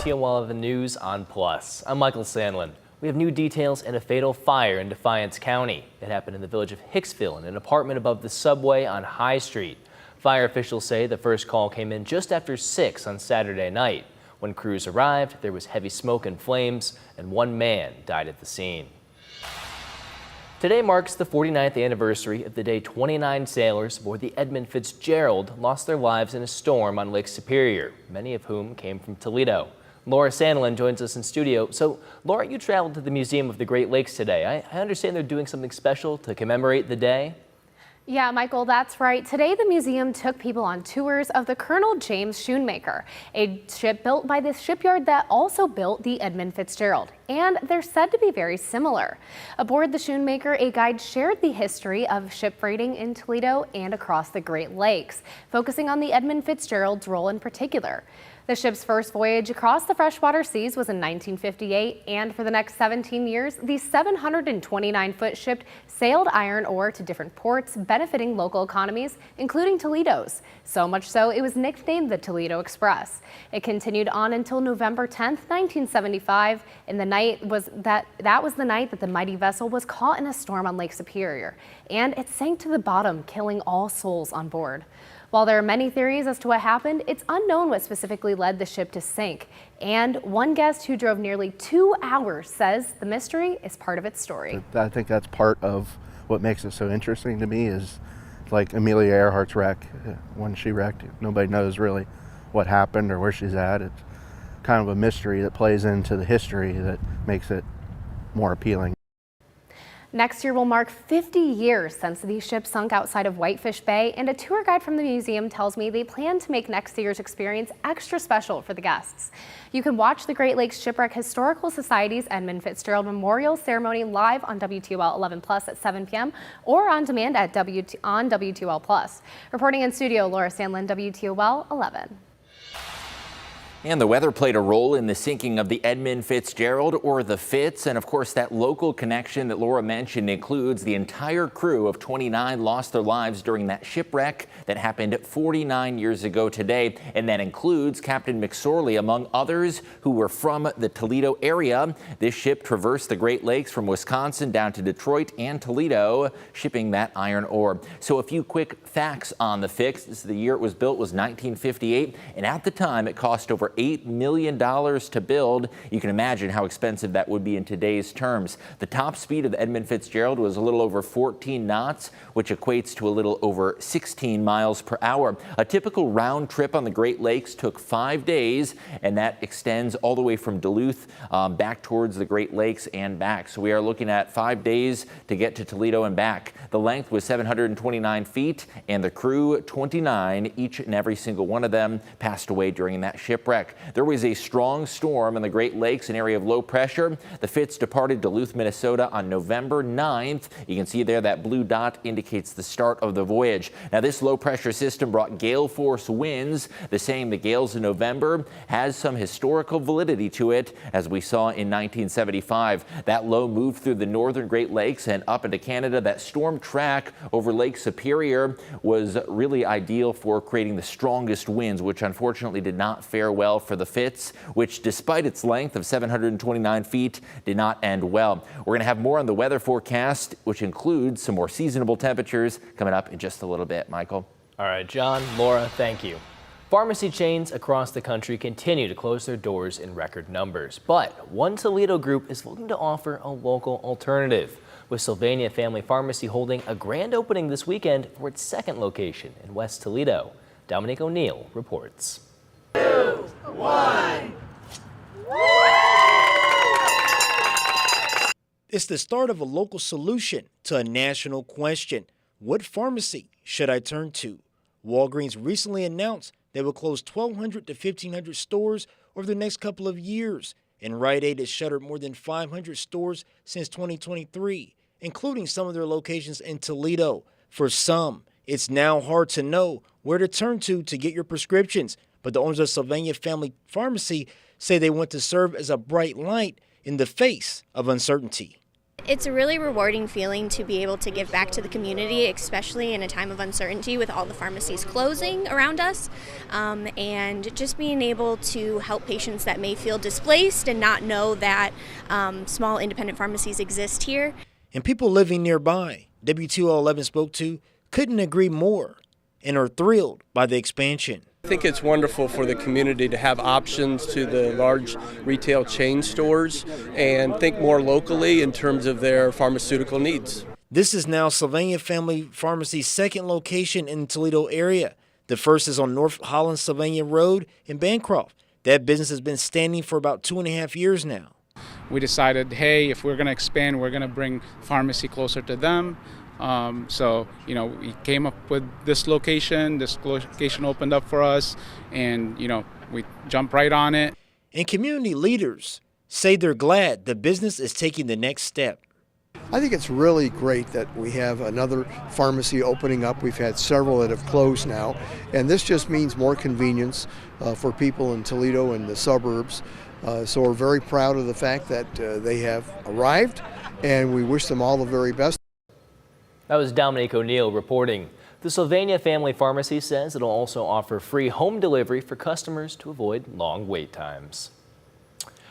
WTOL of the News on Plus. I'm Michael Sandlin. We have new details in a fatal fire in Defiance County. It happened in the village of Hicksville in an apartment above the subway on High Street. Fire officials say the first call came in just after 6 on Saturday night. When crews arrived, there was heavy smoke and flames, and one man died at the scene. Today marks the 49th anniversary of the day 29 sailors aboard the Edmund Fitzgerald lost their lives in a storm on Lake Superior, many of whom came from Toledo. Laura Sandlin joins us in studio. So, Laura, you traveled to the Museum of the Great Lakes today. I understand they're doing something special to commemorate the day? Yeah, Michael, that's right. Today, the museum took people on tours of the Colonel James Schoonmaker, a ship built by the shipyard that also built the Edmund Fitzgerald. And they're said to be very similar. Aboard the Schoonmaker, a guide shared the history of ship freighting in Toledo and across the Great Lakes, focusing on the Edmund Fitzgerald's role in particular. The ship's first voyage across the freshwater seas was in 1958, and for the next 17 years, the 729-foot ship sailed iron ore to different ports, benefiting local economies, including Toledo's. So much so, it was nicknamed the Toledo Express. It continued on until November 10, 1975, and that was the night that the mighty vessel was caught in a storm on Lake Superior, and it sank to the bottom, killing all souls on board. While there are many theories as to what happened, it's unknown what specifically led the ship to sink. And one guest who drove nearly 2 hours says the mystery is part of its story. I think that's part of what makes it so interesting to me is like Amelia Earhart's wreck. When she wrecked, nobody knows really what happened or where she's at. It's kind of a mystery that plays into the history that makes it more appealing. Next year will mark 50 years since the ship sunk outside of Whitefish Bay, and a tour guide from the museum tells me they plan to make next year's experience extra special for the guests. You can watch the Great Lakes Shipwreck Historical Society's Edmund Fitzgerald Memorial Ceremony live on WTOL 11 Plus at 7 p.m. or on demand at on WTOL Plus. Reporting in studio, Laura Sandlin, WTOL 11. And the weather played a role in the sinking of the Edmund Fitzgerald, or the Fitz. And of course, that local connection that Laura mentioned includes the entire crew of 29 lost their lives during that shipwreck that happened 49 years ago today. And that includes Captain McSorley, among others, who were from the Toledo area. This ship traversed the Great Lakes from Wisconsin down to Detroit and Toledo, shipping that iron ore. So a few quick facts on the Fitz. The year it was built was 1958. And at the time, it cost over $8 million to build. You can imagine how expensive that would be in today's terms. The top speed of the Edmund Fitzgerald was a little over 14 knots, which equates to a little over 16 miles per hour. A typical round trip on the Great Lakes took 5 days, and that extends all the way from Duluth back towards the Great Lakes and back. So we are looking at 5 days to get to Toledo and back. The length was 729 feet, and the crew, 29, each and every single one of them passed away during that shipwreck. There was a strong storm in the Great Lakes, an area of low pressure. The Fitz departed Duluth, Minnesota on November 9th. You can see there that blue dot indicates the start of the voyage. Now, this low pressure system brought gale force winds. The same the gales in November has some historical validity to it, as we saw in 1975. That low moved through the northern Great Lakes and up into Canada. That storm track over Lake Superior was really ideal for creating the strongest winds, which unfortunately did not fare well for the Fitz, which despite its length of 729 feet did not end well. We're going to have more on the weather forecast, which includes some more seasonable temperatures coming up in just a little bit. Michael. All right, John, Laura, thank you. Pharmacy chains across the country continue to close their doors in record numbers, but one Toledo group is looking to offer a local alternative, with Sylvania Family Pharmacy holding a grand opening this weekend for its second location in West Toledo. Dominique O'Neill reports. 2, 1. It's the start of a local solution to a national question. What pharmacy should I turn to? Walgreens recently announced they will close 1,200 to 1,500 stores over the next couple of years, and Rite Aid has shuttered more than 500 stores since 2023, including some of their locations in Toledo. For some, it's now hard to know where to turn to get your prescriptions, but the owners of Sylvania Family Pharmacy say they want to serve as a bright light in the face of uncertainty. It's a really rewarding feeling to be able to give back to the community, especially in a time of uncertainty with all the pharmacies closing around us, and just being able to help patients that may feel displaced and not know that small independent pharmacies exist here. And people living nearby, WTOL 11 spoke to, couldn't agree more and are thrilled by the expansion. I think it's wonderful for the community to have options to the large retail chain stores and think more locally in terms of their pharmaceutical needs. This is now Sylvania Family Pharmacy's second location in the Toledo area. The first is on North Holland Sylvania Road in Bancroft. That business has been standing for about 2.5 years now. We decided, hey, if we're going to expand, we're going to bring pharmacy closer to them. So, we came up with this location opened up for us, and, we jumped right on it. And community leaders say they're glad the business is taking the next step. I think it's really great that we have another pharmacy opening up. We've had several that have closed now, and this just means more convenience for people in Toledo and the suburbs. So we're very proud of the fact that they have arrived, and we wish them all the very best. That was Dominique O'Neill reporting. The Sylvania Family Pharmacy says it'll also offer free home delivery for customers to avoid long wait times.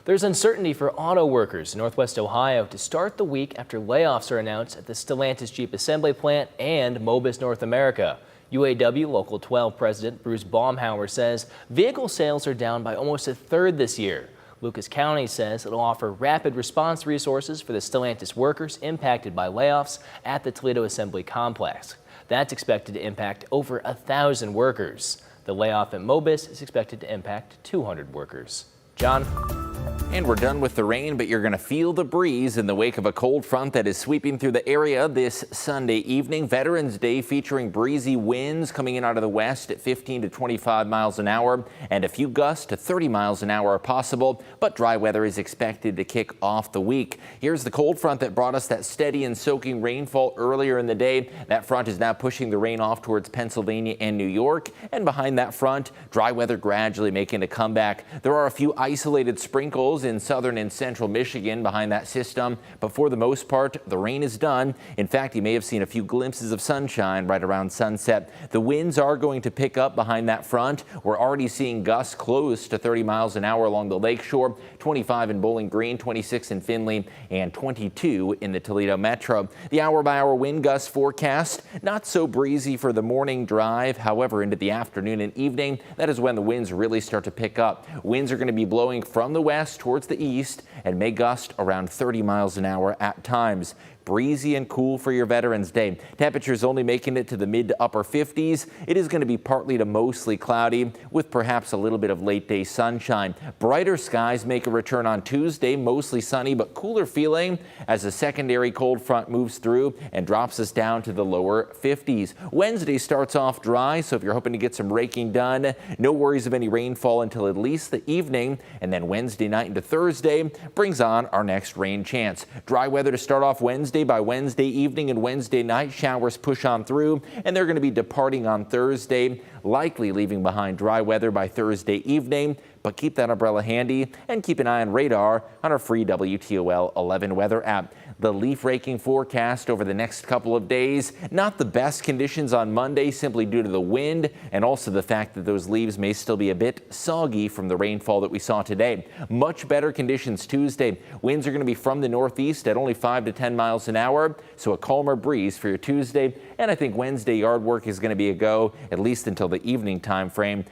There's uncertainty for auto workers in Northwest Ohio to start the week after layoffs are announced at the Stellantis Jeep Assembly Plant and Mobis North America. UAW Local 12 President Bruce Baumhauer says vehicle sales are down by almost a third this year. Lucas County says it'll offer rapid response resources for the Stellantis workers impacted by layoffs at the Toledo Assembly Complex. That's expected to impact over 1,000 workers. The layoff at Mobis is expected to impact 200 workers. John? And we're done with the rain, but you're going to feel the breeze in the wake of a cold front that is sweeping through the area this Sunday evening. Veterans Day featuring breezy winds coming in out of the west at 15 to 25 miles an hour, and a few gusts to 30 miles an hour are possible, but dry weather is expected to kick off the week. Here's the cold front that brought us that steady and soaking rainfall earlier in the day. That front is now pushing the rain off towards Pennsylvania and New York, and behind that front, dry weather gradually making a comeback. There are a few isolated sprinkles in southern and central Michigan behind that system, but for the most part, the rain is done. In fact, you may have seen a few glimpses of sunshine right around sunset. The winds are going to pick up behind that front. We're already seeing gusts close to 30 miles an hour along the lakeshore, 25 in Bowling Green, 26 in Findlay, and 22 in the Toledo metro. The hour-by-hour wind gust forecast, not so breezy for the morning drive. However, into the afternoon and evening, that is when the winds really start to pick up. Winds are going to be blowing from the west towards the east and may gust around 30 miles an hour at times. Breezy and cool for your Veterans Day. Temperatures only making it to the mid to upper 50s. It is going to be partly to mostly cloudy with perhaps a little bit of late day sunshine. Brighter skies make a return on Tuesday, mostly sunny but cooler feeling as a secondary cold front moves through and drops us down to the lower 50s. Wednesday starts off dry, so if you're hoping to get some raking done, no worries of any rainfall until at least the evening, and then Wednesday night into Thursday brings on our next rain chance. Dry weather to start off Wednesday. By Wednesday evening and Wednesday night, showers push on through, and they're going to be departing on Thursday, likely leaving behind dry weather by Thursday evening. But keep that umbrella handy and keep an eye on radar on our free WTOL 11 weather app. The leaf raking forecast over the next couple of days, not the best conditions on Monday simply due to the wind and also the fact that those leaves may still be a bit soggy from the rainfall that we saw today. Much better conditions Tuesday. Winds are going to be from the northeast at only 5 to 10 miles an hour, so a calmer breeze for your Tuesday. And I think Wednesday yard work is going to be a go, at least until the evening time frame.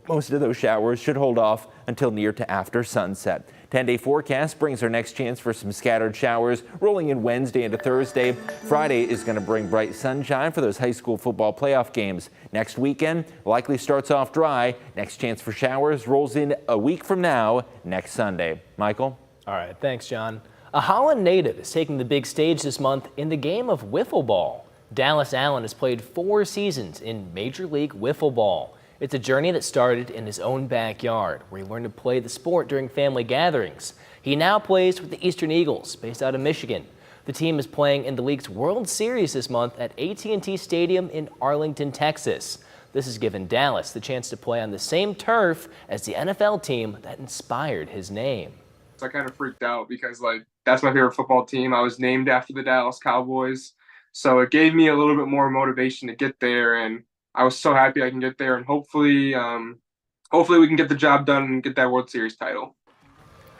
Most of those showers should hold off until near to after sunset. 10-day forecast brings our next chance for some scattered showers rolling in Wednesday into Thursday. Friday is going to bring bright sunshine for those high school football playoff games. Next weekend likely starts off dry. Next chance for showers rolls in a week from now, next Sunday. Michael? All right, thanks, John. A Holland native is taking the big stage this month in the game of wiffle ball. Dallas Allen has played 4 seasons in Major League Wiffle Ball. It's a journey that started in his own backyard, where he learned to play the sport during family gatherings. He now plays with the Eastern Eagles, based out of Michigan. The team is playing in the league's World Series this month at AT&T Stadium in Arlington, Texas. This has given Dallas the chance to play on the same turf as the NFL team that inspired his name. So I kind of freaked out because, like, that's my favorite football team. I was named after the Dallas Cowboys. So it gave me a little bit more motivation to get there, and I was so happy I can get there, and hopefully we can get the job done and get that World Series title.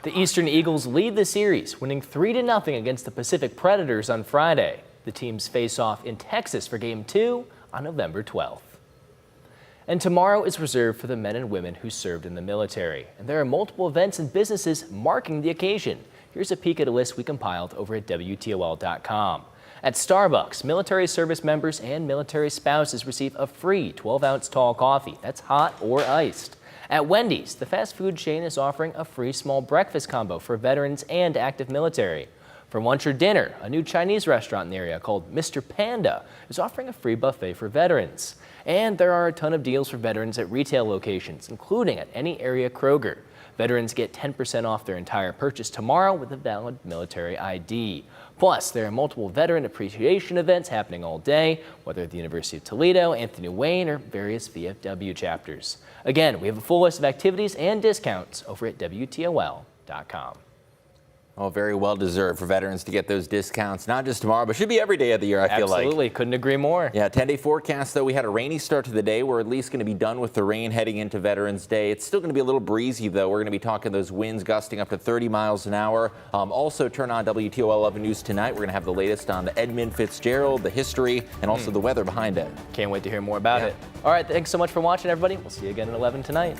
The Eastern Eagles lead the series, winning 3-0 against the Pacific Predators on Friday. The teams face off in Texas for Game 2 on November 12th. And tomorrow is reserved for the men and women who served in the military. And there are multiple events and businesses marking the occasion. Here's a peek at a list we compiled over at WTOL.com. At Starbucks, military service members and military spouses receive a free 12-ounce tall coffee that's hot or iced. At Wendy's, the fast food chain is offering a free small breakfast combo for veterans and active military. For lunch or dinner, a new Chinese restaurant in the area called Mr. Panda is offering a free buffet for veterans. And there are a ton of deals for veterans at retail locations, including at any area Kroger. Veterans get 10% off their entire purchase tomorrow with a valid military ID. Plus, there are multiple veteran appreciation events happening all day, whether at the University of Toledo, Anthony Wayne, or various VFW chapters. Again, we have a full list of activities and discounts over at WTOL.com. Oh, very well deserved for veterans to get those discounts, not just tomorrow, but should be every day of the year, I feel like. Absolutely, couldn't agree more. Yeah, 10-day forecast, though. We had a rainy start to the day. We're at least going to be done with the rain heading into Veterans Day. It's still going to be a little breezy, though. We're going to be talking those winds gusting up to 30 miles an hour. Also, turn on WTOL 11 News tonight. We're going to have the latest on the Edmund Fitzgerald, the history, and also the weather behind it. Can't wait to hear more about it. All right, thanks so much for watching, everybody. We'll see you again at 11 tonight.